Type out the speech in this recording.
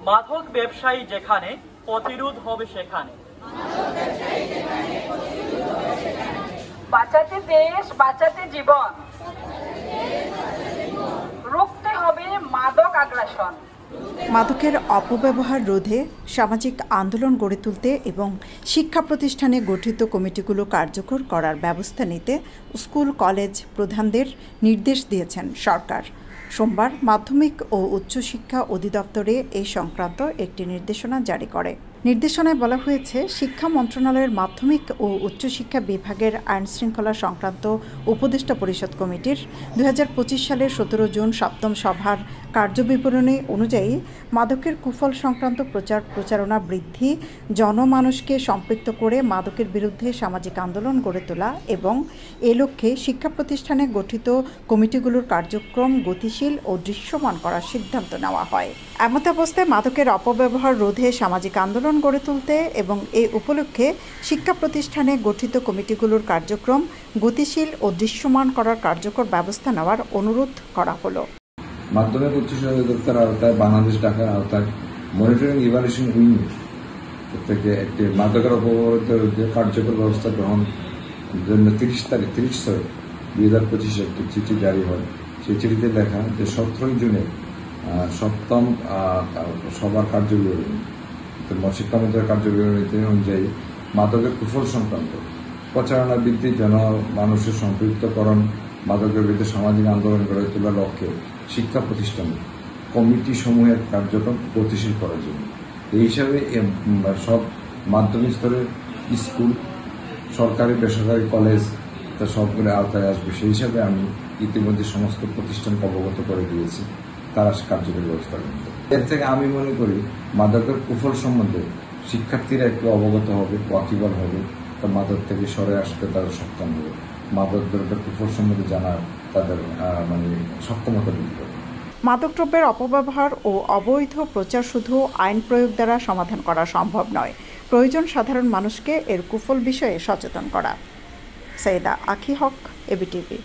মাদক ব্যবসায়ী যেখানে, প্রতিরোধ হবে সেখানে। বাঁচাতে দেশ, বাঁচাতে জীবন, রুখতে হবে মাদক আগ্রাসন। মাদকের অপব্যবহার রোধে সামাজিক আন্দোলন গড়ে তুলতে এবং শিক্ষা প্রতিষ্ঠানে গঠিত কমিটিগুলো কার্যকর করার ব্যবস্থা নিতে স্কুল কলেজ প্রধানদের নির্দেশ দিয়েছেন সরকার। সোমবার মাধ্যমিক ও উচ্চশিক্ষা অধিদপ্তরে এ সংক্রান্ত একটি নির্দেশনা জারি করে। নির্দেশনায় বলা হয়েছে, শিক্ষা মন্ত্রণালয়ের মাধ্যমিক ও উচ্চশিক্ষা বিভাগের আইন শৃঙ্খলা সংক্রান্ত উপদেষ্টা পরিষদ কমিটির 2025 সালের 17 জুন সপ্তম সভার কার্যবিবরণী অনুযায়ী মাদকের কুফল সংক্রান্ত প্রচারণা বৃদ্ধি, জনমানুষকে সম্পৃক্ত করে মাদকের বিরুদ্ধে সামাজিক আন্দোলন গড়ে তোলা এবং এ লক্ষ্যে শিক্ষা প্রতিষ্ঠানে গঠিত কমিটিগুলোর কার্যক্রম গতিশীল ও দৃশ্যমান করার সিদ্ধান্ত নেওয়া হয়। এমতাবস্থায় মাদকের অপব্যবহার রোধে সামাজিক আন্দোলন গড়ে তুলতে এবং এ উপলক্ষে শিক্ষা প্রতিষ্ঠানে গঠিত কমিটিগুলোর কার্যক্রম গতিশীল ও দৃশ্যমান করার কার্যকর ব্যবস্থা নেওয়ার অনুরোধ করা হলো। মাধ্যমিক উচ্চশিক্ষা অধিদপ্তর আওতায় বাংলাদেশ ঢাকার আওতায় মনিটরিং ইভ্যালুয়েশন ইউনিট থেকে একটি মাদকের অপব্যবহারের কার্যকর ব্যবস্থা গ্রহণ জন্য 30/6/2025 একটি চিঠি জারি হয়। সেই চিঠিতে লেখা যে 17 জুনের সপ্তম সভার কার্যবিবরণী, শিক্ষা মন্ত্রণালয়ের কার্যবিবরণীতে অনুযায়ী মাদকের কুফল সংক্রান্ত প্রচারণা বৃদ্ধি, জনমানুষের সম্পৃক্তকরণ, মাদকের বিরুদ্ধে সামাজিক আন্দোলন গড়ে তোলার লক্ষ্যে শিক্ষা প্রতিষ্ঠানে কমিটি সমূহের কার্যক্রম গতিশীল করার জন্য এই হিসাবে সব মাধ্যমিক স্তরের স্কুল, সরকারি বেসরকারি কলেজ তা সবগুলো আওতায় আসবে। সেই হিসাবে আমি ইতিমধ্যে সমস্ত প্রতিষ্ঠানকে অবগত করে দিয়েছি, তারা কার্যকরী ব্যবস্থা নেবে। এর থেকে আমি মনে করি মাদকের কুফল সম্বন্ধে শিক্ষার্থীরা একটু অবগত হবে, ওয়াকিবল হবে, তা মাদক থেকে সরে আসতে তারা সক্ষম হবে। মাদক দ্রব্যের কুফল সম্বন্ধে জানার তাদের সক্ষমতা বৃদ্ধি হবে। মাদকদ্রব্যের অপব্যবহার ও অবৈধ প্রচার শুধু আইন প্রয়োগ দ্বারা সমাধান করা সম্ভব নয়, প্রয়োজন সাধারণ মানুষকে এর কুফল বিষয়ে সচেতন করা। সৈয়দা আখি হক, এবিটিভি।